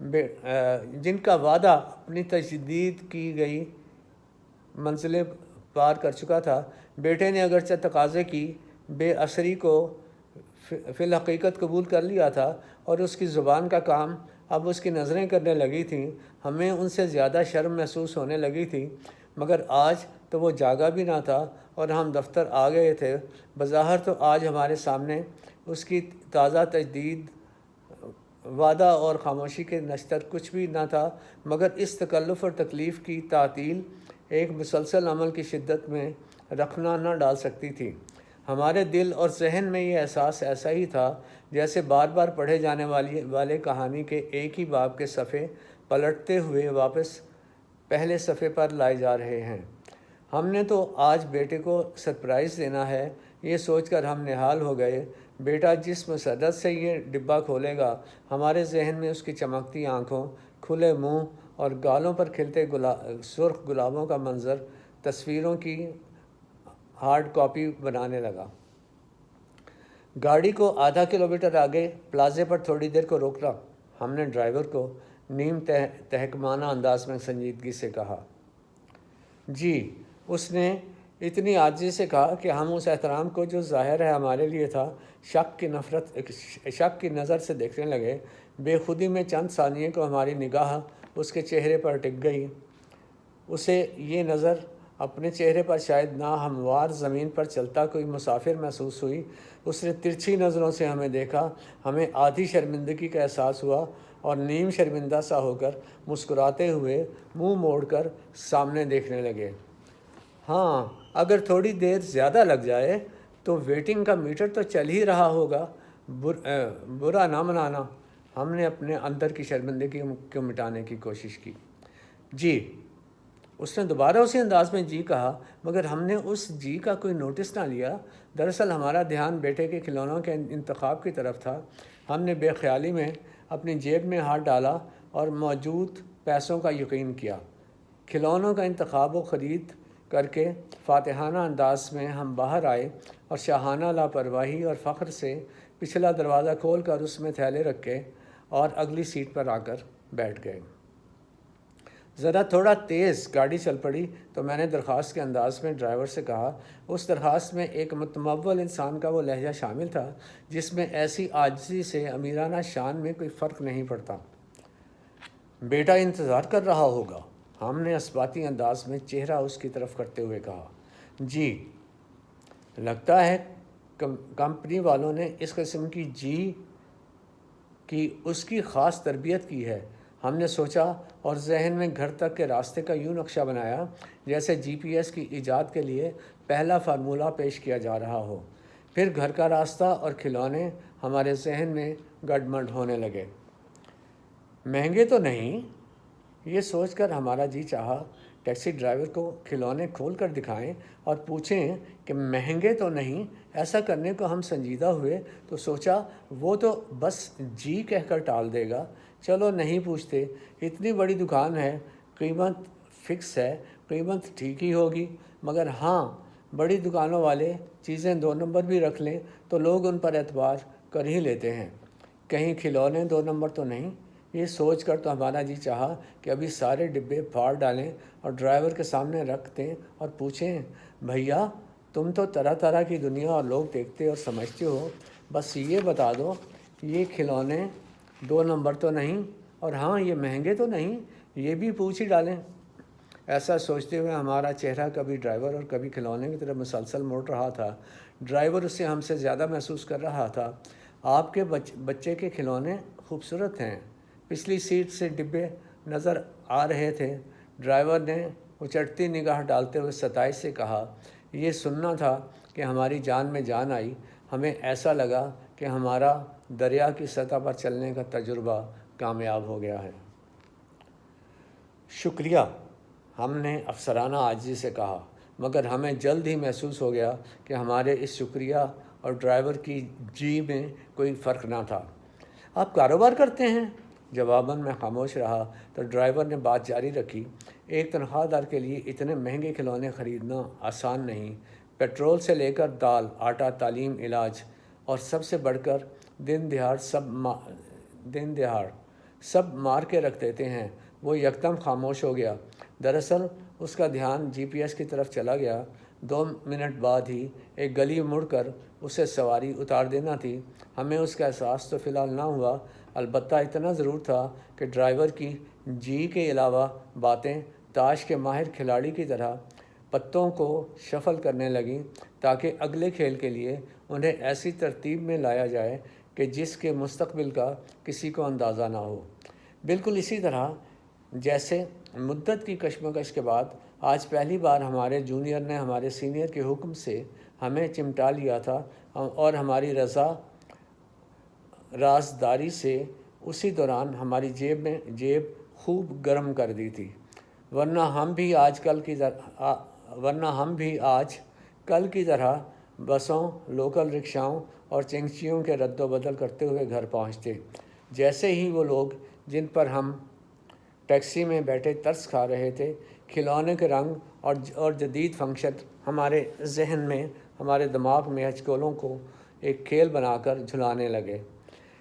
جن کا وعدہ اپنی تجدید کی گئی منزلیں پار کر چکا تھا، بیٹے نے اگرچہ تقاضے کی بے اثری کو فی الحقیقت قبول کر لیا تھا، اور اس کی زبان کا کام اب اس کی نظریں کرنے لگی تھیں۔ ہمیں ان سے زیادہ شرم محسوس ہونے لگی تھی، مگر آج تو وہ جاگا بھی نہ تھا اور ہم دفتر آ گئے تھے۔ بظاہر تو آج ہمارے سامنے اس کی تازہ تجدید، وعدہ اور خاموشی کے نشتر کچھ بھی نہ تھا، مگر اس تکلف اور تکلیف کی تعطیل ایک مسلسل عمل کی شدت میں رکھنا نہ ڈال سکتی تھی۔ ہمارے دل اور ذہن میں یہ احساس ایسا ہی تھا جیسے بار بار پڑھے جانے والے کہانی کے ایک ہی باب کے صفحے پلٹتے ہوئے واپس پہلے صفحے پر لائے جا رہے ہیں۔ ہم نے تو آج بیٹے کو سرپرائز دینا ہے، یہ سوچ کر ہم نہال ہو گئے۔ بیٹا جس مسرت سے یہ ڈبہ کھولے گا، ہمارے ذہن میں اس کی چمکتی آنکھوں، کھلے منہ اور گالوں پر کھلتے سرخ گلابوں کا منظر تصویروں کی ہارڈ کاپی بنانے لگا۔ گاڑی کو آدھا کلومیٹر آگے پلازے پر تھوڑی دیر کو روکنا۔ ہم نے ڈرائیور کو نیم تحکمانہ انداز میں سنجیدگی سے کہا۔ جی، اس نے اتنی عاجزی سے کہا کہ ہم اس احترام کو جو ظاہر ہے ہمارے لیے تھا، شک کی نظر سے دیکھنے لگے۔ بے خودی میں چند ثانیے کو ہماری نگاہ اس کے چہرے پر ٹک گئی۔ اسے یہ نظر اپنے چہرے پر شاید ناہموار زمین پر چلتا کوئی مسافر محسوس ہوئی۔ اس نے ترچھی نظروں سے ہمیں دیکھا، ہمیں آدھی شرمندگی کا احساس ہوا اور نیم شرمندہ سا ہو کر مسکراتے ہوئے منہ موڑ کر سامنے دیکھنے لگے۔ ہاں، اگر تھوڑی دیر زیادہ لگ جائے تو ویٹنگ کا میٹر تو چل ہی رہا ہوگا، برا نہ منانا۔ ہم نے اپنے اندر کی شرمندگی کو مٹانے کی کوشش کی۔ جی، اس نے دوبارہ اسی انداز میں جی کہا، مگر ہم نے اس جی کا کوئی نوٹس نہ لیا۔ دراصل ہمارا دھیان بیٹے کے کھلونوں کے انتخاب کی طرف تھا۔ ہم نے بے خیالی میں اپنی جیب میں ہاتھ ڈالا اور موجود پیسوں کا یقین کیا۔ کھلونوں کا انتخاب و خرید کر کے فاتحانہ انداز میں ہم باہر آئے اور شاہانہ لاپرواہی اور فخر سے پچھلا دروازہ کھول کر اس میں تھیلے رکھے اور اگلی سیٹ پر آ کر بیٹھ گئے۔ ذرا تھوڑا تیز گاڑی چل پڑی تو میں نے درخواست کے انداز میں ڈرائیور سے کہا۔ اس درخواست میں ایک متمول انسان کا وہ لہجہ شامل تھا جس میں ایسی عاجزی سے امیرانہ شان میں کوئی فرق نہیں پڑتا۔ بیٹا انتظار کر رہا ہوگا، ہم نے اثباتی انداز میں چہرہ اس کی طرف کرتے ہوئے کہا۔ جی، لگتا ہے کمپنی والوں نے اس قسم کی جی کی اس کی خاص تربیت کی ہے، ہم نے سوچا اور ذہن میں گھر تک کے راستے کا یوں نقشہ بنایا جیسے جی پی ایس کی ایجاد کے لیے پہلا فارمولہ پیش کیا جا رہا ہو۔ پھر گھر کا راستہ اور کھلونے ہمارے ذہن میں گڈمڈ ہونے لگے۔ مہنگے تو نہیں؟ یہ سوچ کر ہمارا جی چاہا ٹیکسی ڈرائیور کو کھلونے کھول کر دکھائیں اور پوچھیں کہ مہنگے تو نہیں۔ ایسا کرنے کو ہم سنجیدہ ہوئے تو سوچا وہ تو بس جی کہہ کر ٹال دے گا، چلو نہیں پوچھتے۔ اتنی بڑی دکان ہے، قیمت فکس ہے، قیمت ٹھیک ہی ہوگی، مگر ہاں، بڑی دکانوں والے چیزیں 2 نمبر بھی رکھ لیں تو لوگ ان پر اعتبار کر ہی لیتے ہیں، کہیں کھلونے 2 نمبر تو نہیں۔ یہ سوچ کر تو ہمارا جی چاہا کہ ابھی سارے ڈبے پھاڑ ڈالیں اور ڈرائیور کے سامنے رکھ دیں اور پوچھیں، بھیا تم تو طرح طرح کی دنیا اور لوگ دیکھتے اور سمجھتے ہو، بس یہ بتا دو یہ کھلونے 2 نمبر تو نہیں، اور ہاں یہ مہنگے تو نہیں، یہ بھی پوچھ ہی ڈالیں۔ ایسا سوچتے ہوئے ہمارا چہرہ کبھی ڈرائیور اور کبھی کھلونے کی طرف مسلسل مڑ رہا تھا۔ ڈرائیور اس سے ہم سے زیادہ محسوس کر رہا تھا۔ آپ کے بچے کے کھلونے خوبصورت ہیں، پچھلی سیٹ سے ڈبے نظر آ رہے تھے۔ ڈرائیور نے اچٹتی نگاہ ڈالتے ہوئے ستائش سے کہا۔ یہ سننا تھا کہ ہماری جان میں جان آئی۔ ہمیں ایسا لگا کہ ہمارا دریا کی سطح پر چلنے کا تجربہ کامیاب ہو گیا ہے۔ شکریہ، ہم نے افسرانہ عاجزی سے کہا، مگر ہمیں جلد ہی محسوس ہو گیا کہ ہمارے اس شکریہ اور ڈرائیور کی جی میں کوئی فرق نہ تھا۔ آپ کاروبار کرتے ہیں؟ جواباً میں خاموش رہا تو ڈرائیور نے بات جاری رکھی۔ ایک تنخواہ دار کے لیے اتنے مہنگے کھلونے خریدنا آسان نہیں۔ پیٹرول سے لے کر دال، آٹا، تعلیم، علاج اور سب سے بڑھ کر دن دہاڑ سب مار کے رکھ دیتے ہیں۔ وہ یکدم خاموش ہو گیا۔ دراصل اس کا دھیان جی پی ایس کی طرف چلا گیا۔ 2 منٹ بعد ہی ایک گلی مڑ کر اسے سواری اتار دینا تھی۔ ہمیں اس کا احساس تو فی الحال نہ ہوا، البتہ اتنا ضرور تھا کہ ڈرائیور کی جی کے علاوہ باتیں تاش کے ماہر کھلاڑی کی طرح پتوں کو شفل کرنے لگیں تاکہ اگلے کھیل کے لیے انہیں ایسی ترتیب میں لایا جائے کہ جس کے مستقبل کا کسی کو اندازہ نہ ہو۔ بالکل اسی طرح جیسے مدت کی کشمکش کے بعد آج پہلی بار ہمارے جونیئر نے ہمارے سینئر کے حکم سے ہمیں چمٹا لیا تھا اور ہماری رازداری سے اسی دوران ہماری جیب خوب گرم کر دی تھی، ورنہ ہم بھی آج کل کی طرح بسوں، لوکل رکشاؤں اور چنگچیوں کے رد و بدل کرتے ہوئے گھر پہنچتے۔ جیسے ہی وہ لوگ جن پر ہم ٹیکسی میں بیٹھے ترس کھا رہے تھے، کھلونے کے رنگ اور جدید فنکشن ہمارے ذہن میں، ہمارے دماغ میں ہچکولوں کو ایک کھیل بنا کر جھلانے لگے۔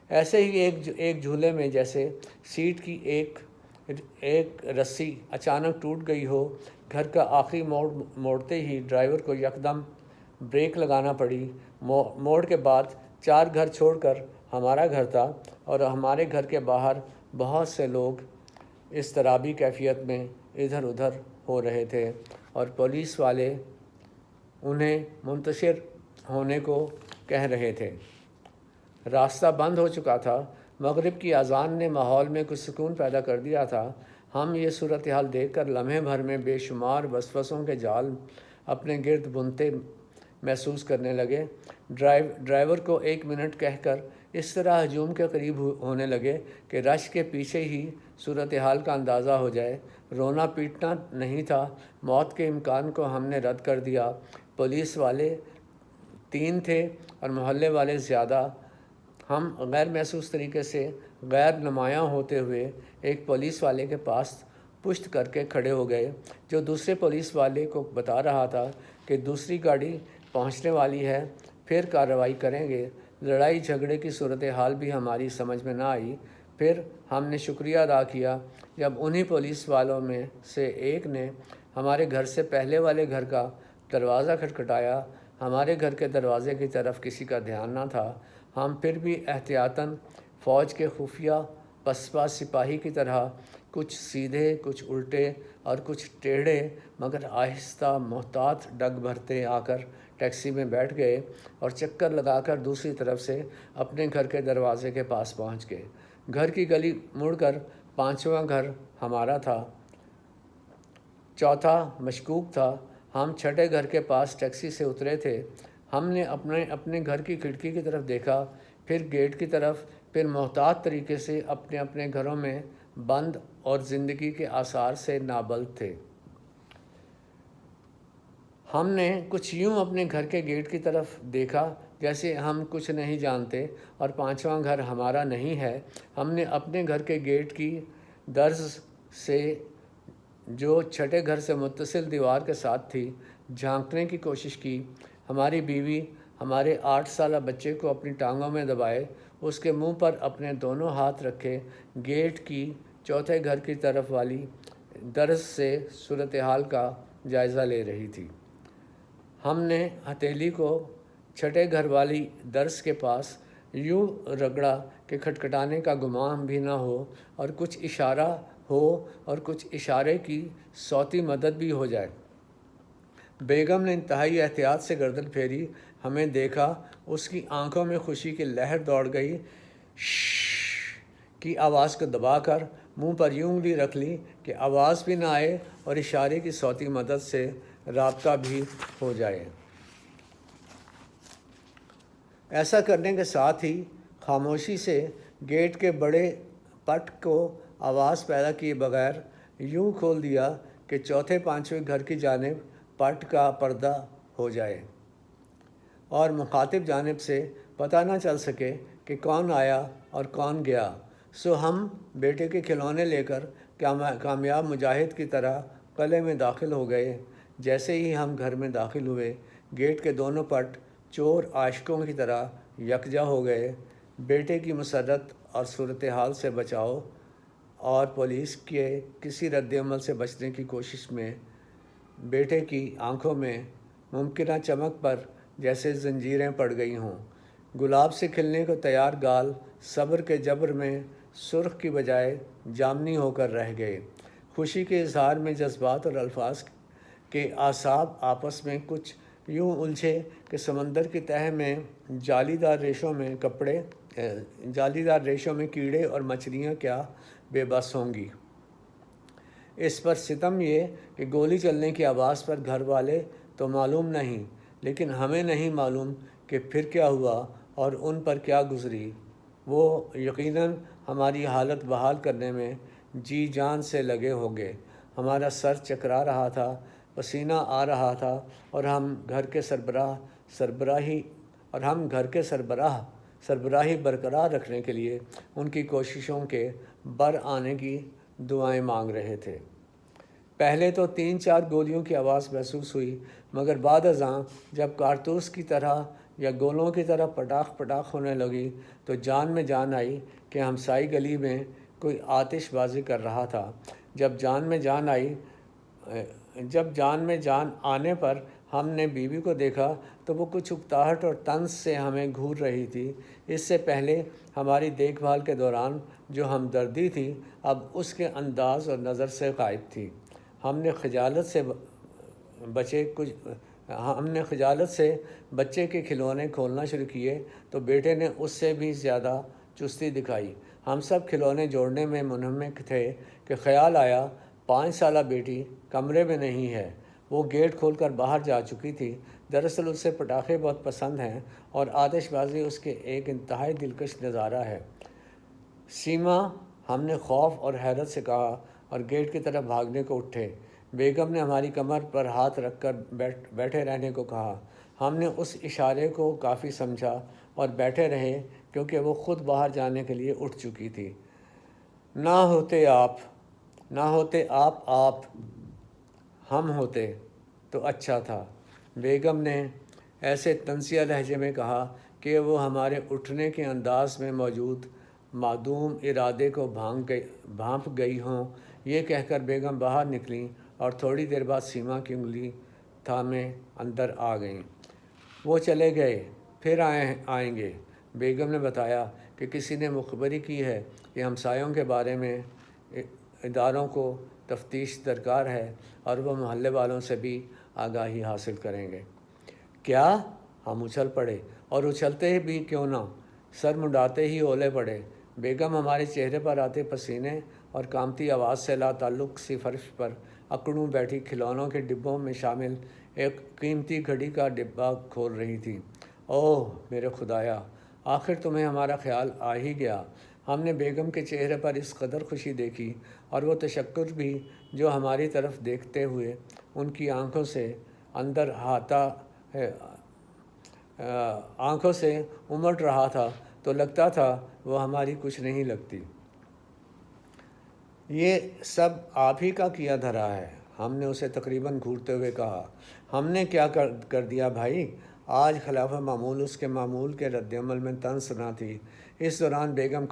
ایسے ہی ایک جھولے میں جیسے سیٹ کی ایک رسی اچانک ٹوٹ گئی ہو، گھر کا آخری موڑتے ہی ڈرائیور کو یکدم بریک لگانا پڑی۔ موڑ کے بعد 4 گھر چھوڑ کر ہمارا گھر تھا اور ہمارے گھر کے باہر بہت سے لوگ اضطرابی کیفیت میں ادھر ادھر ہو رہے تھے اور پولیس والے انہیں منتشر ہونے کو کہہ رہے تھے۔ راستہ بند ہو چکا تھا۔ مغرب کی اذان نے ماحول میں کچھ سکون پیدا کر دیا تھا۔ ہم یہ صورتحال دیکھ کر لمحے بھر میں بے شمار وسوسوں کے جال اپنے گرد بنتے محسوس کرنے لگے۔ ڈرائیور کو 1 منٹ کہہ کر اس طرح ہجوم کے قریب ہونے لگے کہ رش کے پیچھے ہی صورتحال کا اندازہ ہو جائے۔ رونا پیٹنا نہیں تھا، موت کے امکان کو ہم نے رد کر دیا۔ پولیس والے 3 تھے اور محلے والے زیادہ۔ ہم غیر محسوس طریقے سے غیر نمایاں ہوتے ہوئے ایک پولیس والے کے پاس پشت کر کے کھڑے ہو گئے، جو دوسرے پولیس والے کو بتا رہا تھا کہ دوسری گاڑی پہنچنے والی ہے، پھر کارروائی کریں گے۔ لڑائی جھگڑے کی صورتحال بھی ہماری سمجھ میں نہ آئی۔ پھر ہم نے شکریہ ادا کیا جب انہی پولیس والوں میں سے ایک نے ہمارے گھر سے پہلے والے گھر کا دروازہ کھٹکھٹایا۔ ہمارے گھر کے دروازے کی طرف کسی کا دھیان نہ تھا۔ ہم پھر بھی احتیاطاً فوج کے خفیہ پسپا سپاہی کی طرح کچھ سیدھے، کچھ الٹے اور کچھ ٹیڑھے مگر آہستہ محتاط ڈگ بھرتے آ کر ٹیکسی میں بیٹھ گئے اور چکر لگا کر دوسری طرف سے اپنے گھر کے دروازے کے پاس پہنچ گئے۔ گھر کی گلی مڑ کر 5واں گھر ہمارا تھا، 4تھا مشکوک تھا۔ ہم 6ٹھے گھر کے پاس ٹیکسی سے اترے تھے۔ ہم نے اپنے گھر کی کھڑکی کی طرف دیکھا، پھر گیٹ کی طرف، پھر محتاط طریقے سے اپنے گھروں میں بند اور زندگی کے آثار سے نابلد تھے۔ ہم نے کچھ یوں اپنے گھر کے گیٹ کی طرف دیکھا جیسے ہم کچھ نہیں جانتے اور 5واں گھر ہمارا نہیں ہے۔ ہم نے اپنے گھر کے گیٹ کی درز سے جو 6ٹھے گھر سے متصل دیوار کے ساتھ تھی جھانکنے کی کوشش کی۔ ہماری بیوی ہمارے 8 سالہ بچے کو اپنی ٹانگوں میں دبائے، اس کے منہ پر اپنے دونوں ہاتھ رکھے گیٹ کی 4تھے گھر کی طرف والی درز سے صورتحال کا جائزہ لے رہی تھی۔ ہم نے ہتھیلی کو 6ٹھے گھر والی درز کے پاس یوں رگڑا کہ کھٹکھٹانے کا گمان بھی نہ ہو اور کچھ اشارہ ہو اور کچھ اشارے کی صوتی مدد بھی ہو جائے۔ بیگم نے انتہائی احتیاط سے گردن پھیری، ہمیں دیکھا، اس کی آنکھوں میں خوشی کی لہر دوڑ گئی۔ شش کی آواز کو دبا کر منہ پر یوں انگلی رکھ لی کہ آواز بھی نہ آئے اور اشارے کی صوتی مدد سے رابطہ بھی ہو جائے۔ ایسا کرنے کے ساتھ ہی خاموشی سے گیٹ کے بڑے پٹ کو آواز پیدا کیے بغیر یوں کھول دیا کہ 4تھے 5ویں گھر کی جانب پٹ کا پردہ ہو جائے اور مخاطب جانب سے پتہ نہ چل سکے کہ کون آیا اور کون گیا۔ سو ہم بیٹے کے کھلونے لے کر کامیاب مجاہد کی طرح قلعے میں داخل ہو گئے۔ جیسے ہی ہم گھر میں داخل ہوئے، گیٹ کے دونوں پٹ چور عاشقوں کی طرح یکجا ہو گئے۔ بیٹے کی مسرت اور صورتحال سے بچاؤ اور پولیس کے کسی رد عمل سے بچنے کی کوشش میں بیٹے کی آنکھوں میں ممکنہ چمک پر جیسے زنجیریں پڑ گئی ہوں۔ گلاب سے کھلنے کو تیار گال صبر کے جبر میں سرخ کی بجائے جامنی ہو کر رہ گئے۔ خوشی کے اظہار میں جذبات اور الفاظ کے اعصاب آپس میں کچھ یوں الجھے کہ سمندر کی تہہ میں جالی دار ریشوں میں کیڑے اور مچھلیاں کیا بے بس ہوں گی۔ اس پر ستم یہ کہ گولی چلنے کی آواز پر گھر والے تو معلوم نہیں، لیکن ہمیں نہیں معلوم کہ پھر کیا ہوا اور ان پر کیا گزری۔ وہ یقیناً ہماری حالت بحال کرنے میں جی جان سے لگے ہوں گے۔ ہمارا سر چکرا رہا تھا، پسینہ آ رہا تھا، اور ہم گھر کے سربراہی برقرار رکھنے کے لیے ان کی کوششوں کے بر آنے کی دعائیں مانگ رہے تھے۔ پہلے تو 3-4 گولیوں کی آواز محسوس ہوئی، مگر بعد ازاں جب کارتوس کی طرح یا گولوں کی طرح پٹاخ پٹاخ ہونے لگی تو جان میں جان آئی کہ ہمسائی گلی میں کوئی آتش بازی کر رہا تھا۔ جب جان میں جان آنے پر ہم نے بیوی کو دیکھا تو وہ کچھ اکتاہٹ اور طنز سے ہمیں گھور رہی تھی۔ اس سے پہلے ہماری دیکھ بھال کے دوران جو ہمدردی تھی اب اس کے انداز اور نظر سے غائب تھی۔ ہم نے خجالت سے بچے کے کھلونے کھولنا شروع کیے تو بیٹے نے اس سے بھی زیادہ چستی دکھائی۔ ہم سب کھلونے جوڑنے میں منہمک تھے کہ خیال آیا 5 سالہ بیٹی کمرے میں نہیں ہے۔ وہ گیٹ کھول کر باہر جا چکی تھی۔ دراصل اسے پٹاخے بہت پسند ہیں اور آتش بازی اس کے ایک انتہائی دلکش نظارہ ہے۔ سیما، ہم نے خوف اور حیرت سے کہا اور گیٹ کی طرف بھاگنے کو اٹھے۔ بیگم نے ہماری کمر پر ہاتھ رکھ کر بیٹھے رہنے کو کہا۔ ہم نے اس اشارے کو کافی سمجھا اور بیٹھے رہے کیونکہ وہ خود باہر جانے کے لیے اٹھ چکی تھی۔ نہ ہوتے آپ ہم ہوتے تو اچھا تھا، بیگم نے ایسے طنزیہ لہجے میں کہا کہ وہ ہمارے اٹھنے کے انداز میں موجود معدوم ارادے کو بھانپ گئی ہوں۔ یہ کہہ کر بیگم باہر نکلیں اور تھوڑی دیر بعد سیما کی انگلی تھامے اندر آ گئیں۔ وہ چلے گئے، پھر آئیں گے۔ بیگم نے بتایا کہ کسی نے مخبری کی ہے کہ ہمسایوں کے بارے میں اداروں کو تفتیش درکار ہے اور وہ محلے والوں سے بھی آگاہی حاصل کریں گے۔ کیا؟ ہم اچھل پڑے، اور اچھلتے بھی کیوں نہ، سر منڈاتے ہی اولے پڑے۔ بیگم ہمارے چہرے پر آتے پسینے اور کامتی آواز سے لاتعلق سی فرش پر اکڑوں بیٹھی کھلونوں کے ڈبوں میں شامل ایک قیمتی گھڑی کا ڈبہ کھول رہی تھی۔ اوہ میرے خدایا، آخر تمہیں ہمارا خیال آ ہی گیا۔ ہم نے بیگم کے چہرے پر اس قدر خوشی دیکھی اور وہ تشکر بھی جو ہماری طرف دیکھتے ہوئے ان کی آنکھوں سے امٹ رہا تھا تو لگتا تھا وہ ہماری کچھ نہیں لگتی۔ یہ سب آپ ہی کا کیا دھرا ہے، ہم نے اسے تقریباً گھورتے ہوئے کہا۔ ہم نے کیا کر دیا بھائی؟ آج خلاف معمول اس کے معمول کے رد عمل میں طنز نہ تھی۔ اس دوران بیگم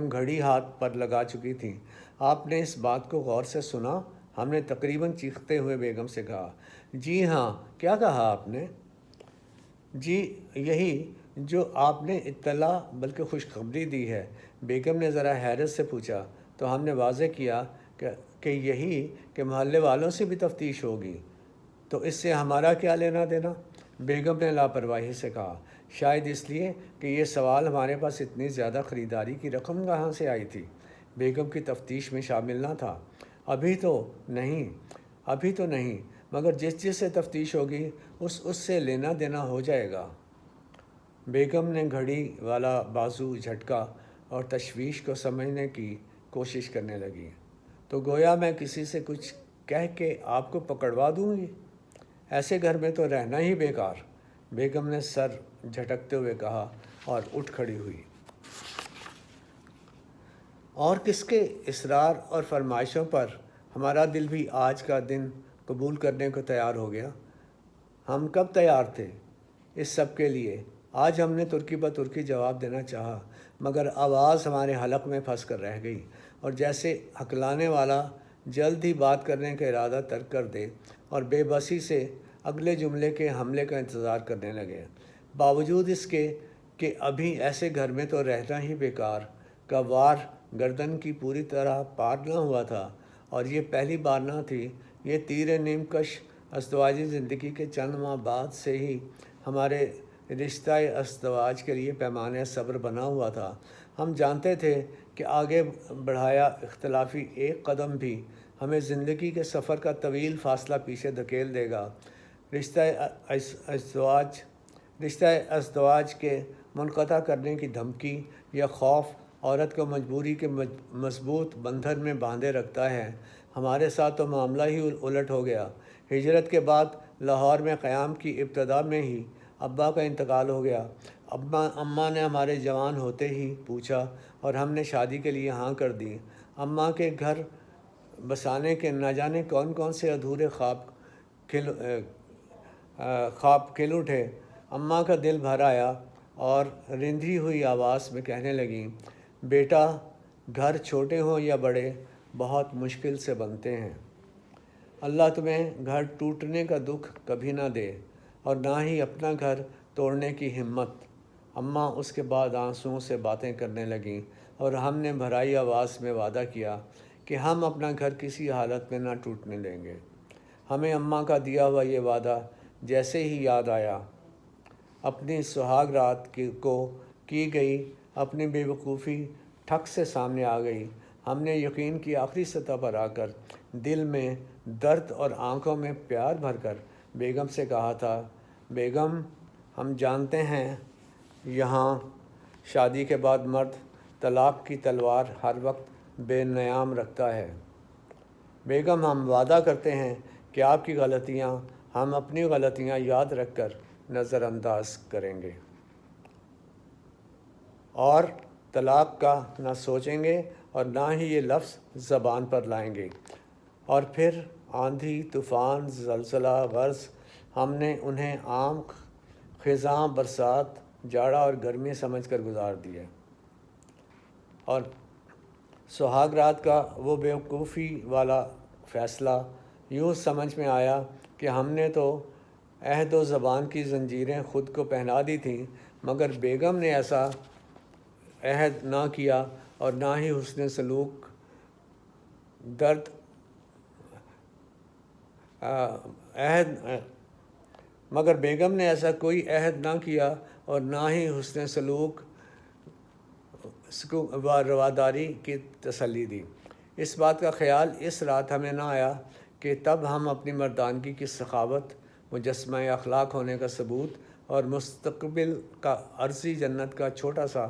گھڑی ہاتھ پر لگا چکی تھیں۔ آپ نے اس بات کو غور سے سنا؟ ہم نے تقریباً چیختے ہوئے بیگم سے کہا۔ جی ہاں، کیا کہا آپ نے؟ جی یہی جو آپ نے اطلاع بلکہ خوشخبری دی ہے، بیگم نے ذرا حیرت سے پوچھا۔ تو ہم نے واضح کیا کہ یہی کہ محلے والوں سے بھی تفتیش ہوگی۔ تو اس سے ہمارا کیا لینا دینا؟ بیگم نے لاپرواہی سے کہا۔ شاید اس لیے کہ یہ سوال ہمارے پاس اتنی زیادہ خریداری کی رقم کہاں سے آئی تھی، بیگم کی تفتیش میں شامل نہ تھا۔ ابھی تو نہیں، مگر جس سے تفتیش ہوگی اس سے لینا دینا ہو جائے گا۔ بیگم نے گھڑی والا بازو جھٹکا اور تشویش کو سمجھنے کی کوشش کرنے لگی۔ تو گویا میں کسی سے کچھ کہہ کے آپ کو پکڑوا دوں گی؟ ایسے گھر میں تو رہنا ہی بیکار، بیگم نے سر جھٹکتے ہوئے کہا اور اٹھ کھڑی ہوئی۔ اور کس کے اصرار اور فرمائشوں پر ہمارا دل بھی آج کا دن قبول کرنے کو تیار ہو گیا۔ ہم کب تیار تھے اس سب کے لیے؟ آج ہم نے ترکی بہ ترکی جواب دینا چاہا، مگر آواز ہمارے حلق میں پھنس کر رہ گئی، اور جیسے ہکلانے والا جلد ہی بات کرنے کا ارادہ ترک کر دے اور بے بسی سے اگلے جملے کے حملے کا انتظار کرنے لگے۔ باوجود اس کے کہ ابھی ایسے گھر میں تو رہنا ہی بیکار کا وار گردن کی پوری طرح پار نہ ہوا تھا، اور یہ پہلی بار نہ تھی۔ یہ تیر نیم کش ازدواجی زندگی کے چند ماہ بعد سے ہی ہمارے رشتہ ازدواج کے لیے پیمانہ صبر بنا ہوا تھا۔ ہم جانتے تھے کہ آگے بڑھایا اختلافی ایک قدم بھی ہمیں زندگی کے سفر کا طویل فاصلہ پیچھے دھکیل دے گا۔ رشتہ ازدواج کے منقطع کرنے کی دھمکی یا خوف عورت کو مجبوری کے مضبوط بندھن میں باندھے رکھتا ہے۔ ہمارے ساتھ تو معاملہ ہی الٹ ہو گیا۔ ہجرت کے بعد لاہور میں قیام کی ابتدا میں ہی ابا کا انتقال ہو گیا۔ اماں نے ہمارے جوان ہوتے ہی پوچھا اور ہم نے شادی کے لیے ہاں کر دی۔ اماں کے گھر بسانے کے نہ جانے کون کون سے ادھورے خواب کھل اٹھے۔ اماں کا دل بھر آیا اور رندھی ہوئی آواز میں کہنے لگیں، بیٹا، گھر چھوٹے ہوں یا بڑے بہت مشکل سے بنتے ہیں۔ اللہ تمہیں گھر ٹوٹنے کا دکھ کبھی نہ دے، اور نہ ہی اپنا گھر توڑنے کی ہمت۔ اماں اس کے بعد آنسوؤں سے باتیں کرنے لگیں، اور ہم نے بھرائی آواز میں وعدہ کیا کہ ہم اپنا گھر کسی حالت میں نہ ٹوٹنے دیں گے۔ ہمیں اماں کا دیا ہوا یہ وعدہ جیسے ہی یاد آیا، اپنی سہاگ رات کو کی گئی اپنی بے وقوفی ٹھک سے سامنے آ گئی۔ ہم نے یقین کی آخری سطح پر آ کر دل میں درد اور آنکھوں میں پیار بھر کر بیگم سے کہا تھا، بیگم، ہم جانتے ہیں یہاں شادی کے بعد مرد طلاق کی تلوار ہر وقت بے نیام رکھتا ہے۔ بیگم، ہم وعدہ کرتے ہیں کہ آپ کی غلطیاں ہم اپنی غلطیاں یاد رکھ کر نظر انداز کریں گے، اور طلاق کا نہ سوچیں گے اور نہ ہی یہ لفظ زبان پر لائیں گے۔ اور پھر آندھی، طوفان، زلزلہ، غرض ہم نے انہیں عام خزاں، برسات، جاڑا اور گرمی سمجھ کر گزار دیا، اور سہاگ رات کا وہ بیوقوفی والا فیصلہ یوں سمجھ میں آیا کہ ہم نے تو عہد و زبان کی زنجیریں خود کو پہنا دی تھیں، مگر بیگم نے ایسا عہد نہ کیا اور نہ ہی حسن سلوک مگر بیگم نے ایسا کوئی عہد نہ کیا اور نہ ہی حسن سلوک و رواداری کی تسلی دی۔ اس بات کا خیال اس رات ہمیں نہ آیا کہ تب ہم اپنی مردانگی کی سخاوت، مجسمہ اخلاق ہونے کا ثبوت اور مستقبل کا عرضی جنت کا چھوٹا سا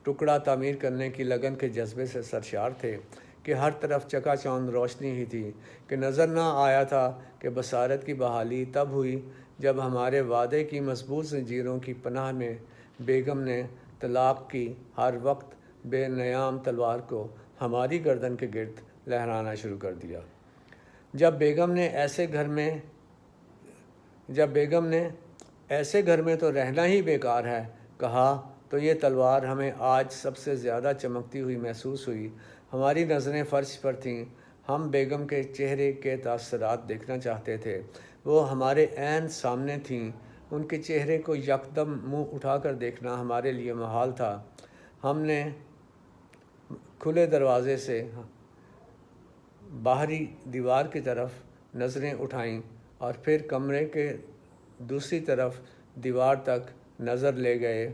ٹکڑا تعمیر کرنے کی لگن کے جذبے سے سرشار تھے کہ ہر طرف چکا چوند روشنی ہی تھی، کہ نظر نہ آیا تھا کہ بصارت کی بحالی تب ہوئی جب ہمارے وعدے کی مضبوط زنجیروں کی پناہ میں بیگم نے طلاق کی ہر وقت بے نیام تلوار کو ہماری گردن کے گرد لہرانا شروع کر دیا۔ جب بیگم نے ایسے گھر میں تو رہنا ہی بیکار ہے کہا تو یہ تلوار ہمیں آج سب سے زیادہ چمکتی ہوئی محسوس ہوئی۔ ہماری نظریں فرش پر تھیں، ہم بیگم کے چہرے کے تاثرات دیکھنا چاہتے تھے۔ وہ ہمارے عین سامنے تھیں، ان کے چہرے کو یکدم منہ اٹھا کر دیکھنا ہمارے لیے محال تھا۔ ہم نے کھلے دروازے سے باہری دیوار کی طرف نظریں اٹھائیں اور پھر کمرے کے دوسری طرف دیوار تک نظر لے گئے۔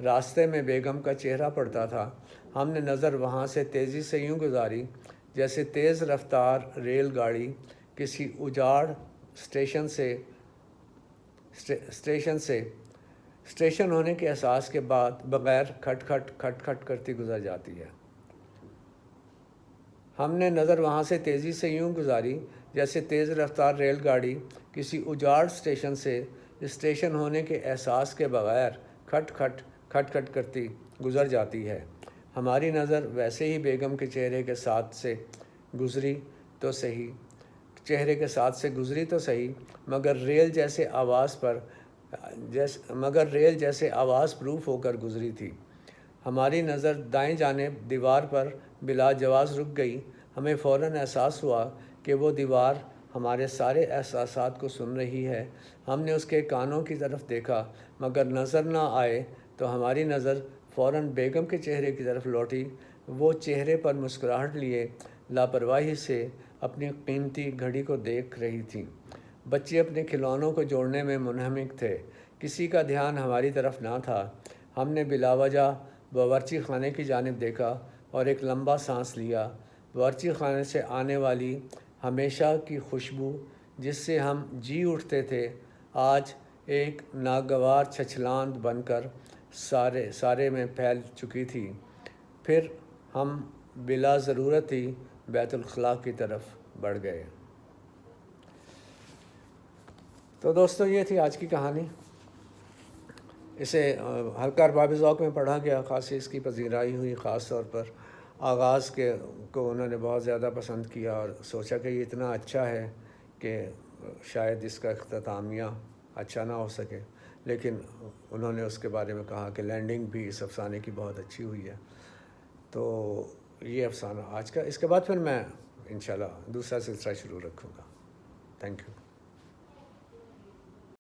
راستے میں بیگم کا چہرہ پڑتا تھا۔ ہم نے نظر وہاں سے تیزی سے یوں گزاری جیسے تیز رفتار ریل گاڑی کسی اجاڑ اسٹیشن ہونے کے احساس کے بعد بغیر کھٹ کھٹ کرتی گزر جاتی ہے۔ ہم نے نظر وہاں سے تیزی سے یوں گزاری جیسے تیز رفتار ریل گاڑی کسی اجاڑ اسٹیشن ہونے کے احساس کے بغیر کھٹ کھٹ کرتی گزر جاتی ہے۔ ہماری نظر ویسے ہی بیگم کے چہرے کے ساتھ سے گزری تو صحیح، مگر ریل جیسے آواز پروف ہو کر گزری تھی۔ ہماری نظر دائیں جانب دیوار پر بلا جواز رک گئی۔ ہمیں فوراً احساس ہوا کہ وہ دیوار ہمارے سارے احساسات کو سن رہی ہے۔ ہم نے اس کے کانوں کی طرف دیکھا مگر نظر نہ آئے تو ہماری نظر فوراً بیگم کے چہرے کی طرف لوٹی۔ وہ چہرے پر مسکراہٹ لیے لاپرواہی سے اپنی قیمتی گھڑی کو دیکھ رہی تھیں۔ بچے اپنے کھلونوں کو جوڑنے میں منہمک تھے، کسی کا دھیان ہماری طرف نہ تھا۔ ہم نے بلا وجہ باورچی خانے کی جانب دیکھا اور ایک لمبا سانس لیا۔ باورچی خانے سے آنے والی ہمیشہ کی خوشبو جس سے ہم جی اٹھتے تھے آج ایک ناگوار چھچھلاند بن کر سارے میں پھیل چکی تھی۔ پھر ہم بلا ضرورت ہی بیت الخلاء کی طرف بڑھ گئے۔ تو دوستو یہ تھی آج کی کہانی۔ اسے ہلکا ارباب ذوق میں پڑھا گیا، خاصی اس کی پذیرائی ہوئی۔ خاص طور پر آغاز کو انہوں نے بہت زیادہ پسند کیا اور سوچا کہ یہ اتنا اچھا ہے کہ شاید اس کا اختتامیہ اچھا نہ ہو سکے، لیکن انہوں نے اس کے بارے میں کہا کہ لینڈنگ بھی اس افسانے کی بہت اچھی ہوئی ہے۔ تو یہ افسانہ آج کا، اس کے بعد پھر میں انشاءاللہ دوسرا سلسلہ شروع رکھوں گا۔ Thank you.